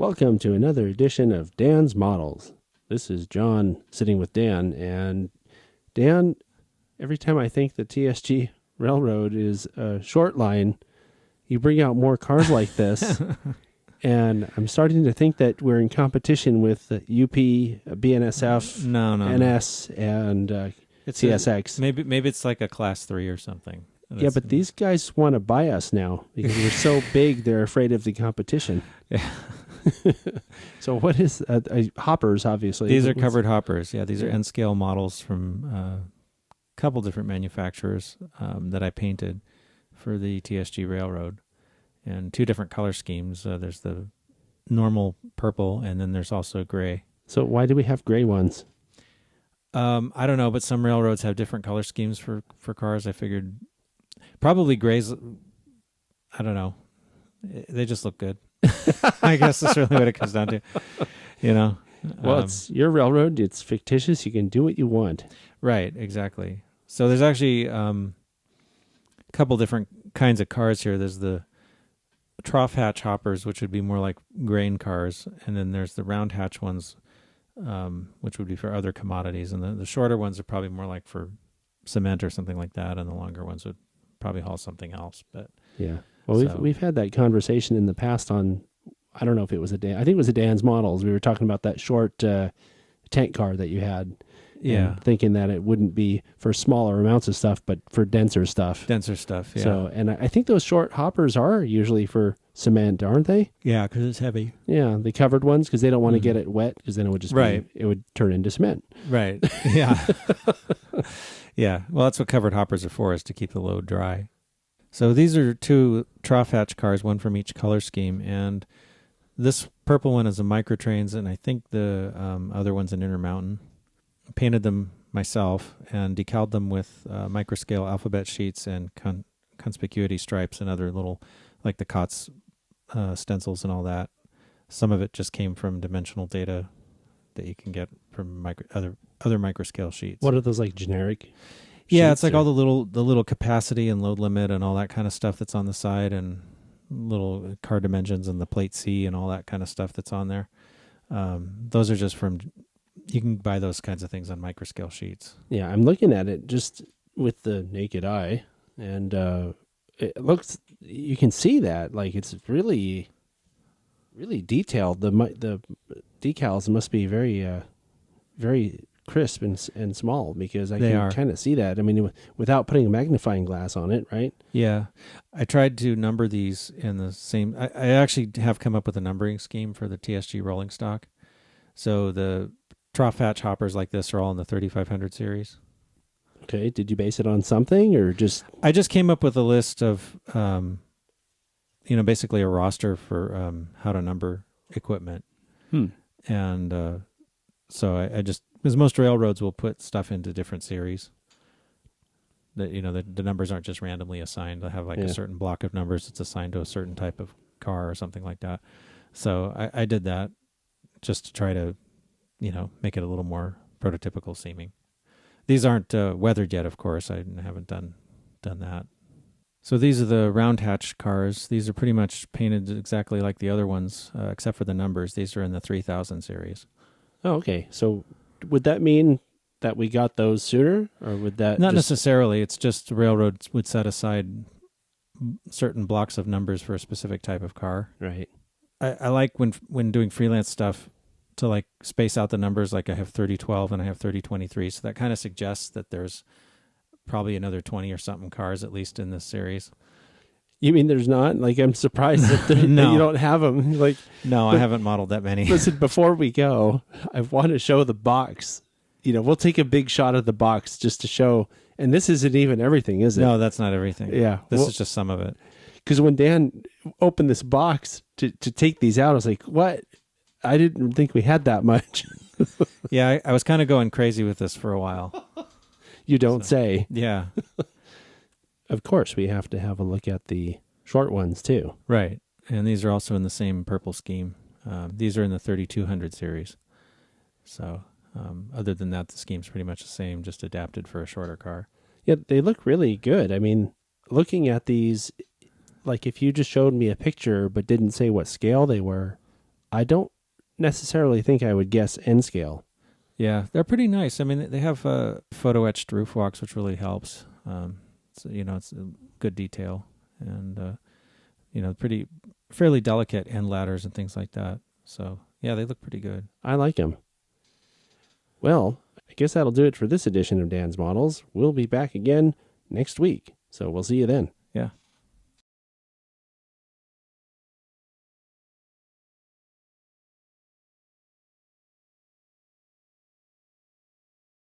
Welcome to another edition of Dan's Models. This is John sitting with Dan, and Dan, every time I think the TSG Railroad is a short line, you bring out more cars like this, and I'm starting to think that we're in competition with UP, BNSF, No. NS, and It's CSX. Maybe it's like a class 3 or something. Yeah, but these guys want to buy us now because we're so big, they're afraid of the competition. Yeah. So what is hoppers, obviously? These are covered hoppers. Yeah, these are N-scale models from a couple different manufacturers that I painted for the TSG Railroad. And two different color schemes. There's the normal purple, and then there's also gray. So why do we have gray ones? I don't know, but some railroads have different color schemes for cars. I figured probably grays, I don't know. They just look good. I guess that's really what it comes down to, you know. Well, it's your railroad. It's fictitious. You can do what you want. Right, exactly. So there's actually a couple different kinds of cars here. There's the trough hatch hoppers, which would be more like grain cars, and then there's the round hatch ones, which would be for other commodities. And the shorter ones are probably more like for cement or something like that, and the longer ones would probably haul something else. But yeah. Well, we've had that conversation in the past on, I don't know if it was I think it was a Dan's Models. We were talking about that short tank car that you had. Yeah. Thinking that it wouldn't be for smaller amounts of stuff, but for denser stuff. Denser stuff, yeah. So, and I think those short hoppers are usually for cement, aren't they? Yeah, because it's heavy. Yeah, the covered ones, because they don't want to get it wet, because then it would just it would turn into cement. Right, yeah. Yeah, well, that's what covered hoppers are for, is to keep the load dry. So these are two trough hatch cars, one from each color scheme, and this purple one is a Microtrains, and I think the other one's an Intermountain. Painted them myself and decaled them with microscale alphabet sheets and conspicuity stripes and other little, like the COTS stencils and all that. Some of it just came from dimensional data that you can get from other microscale sheets. What are those, like generic? Yeah, it's like all the little capacity and load limit and all that kind of stuff that's on the side, and little car dimensions and the plate C and all that kind of stuff that's on there. Those are just from. You can buy those kinds of things on microscale sheets. Yeah, I'm looking at it just with the naked eye, and it looks. You can see that, like, it's really, really detailed. The decals must be very, very crisp and small, because I can kind of see that. I mean, without putting a magnifying glass on it, right? Yeah, I tried to number these in the same. I actually have come up with a numbering scheme for the TSG rolling stock. So the trough hatch hoppers like this are all in the 3500 series. Okay. Did you base it on something, or just? I just came up with a list of, basically a roster for how to number equipment. And so I just, because most railroads will put stuff into different series. That the numbers aren't just randomly assigned. They have like a certain block of numbers that's assigned to a certain type of car or something like that. So I did that just to try to, make it a little more prototypical seeming. These aren't weathered yet, of course. I haven't done that. So these are the round hatch cars. These are pretty much painted exactly like the other ones, except for the numbers. These are in the 3000 series. Oh, okay. So would that mean that we got those sooner, or would that not necessarily? It's just railroads would set aside certain blocks of numbers for a specific type of car. Right. I like when doing freelance stuff to like space out the numbers. Like I have 3012 and I have 3023, so that kind of suggests that there's probably another 20 or something cars at least in this series. You mean there's not? Like, I'm surprised that, no. that you don't have them. Like, no, I haven't modeled that many. Listen, before we go, I want to show the box. We'll take a big shot of the box just to show. And this isn't even everything, is it? No, that's not everything. Yeah. This is just some of it. Because when Dan opened this box to take these out, I was like, what? I didn't think we had that much. Yeah, I was kind of going crazy with this for a while. You don't say. Yeah. Of course, we have to have a look at the short ones, too. Right. And these are also in the same purple scheme. These are in the 3200 series. So other than that, the scheme's pretty much the same, just adapted for a shorter car. Yeah, they look really good. I mean, looking at these, like if you just showed me a picture but didn't say what scale they were, I don't necessarily think I would guess N scale. Yeah, they're pretty nice. I mean, they have photo etched roof walks, which really helps. So, it's a good detail, and pretty fairly delicate end ladders and things like that. So yeah, they look pretty good. I like them. Well, I guess that'll do it for this edition of Dan's Models. We'll be back again next week, so we'll see you then. Yeah.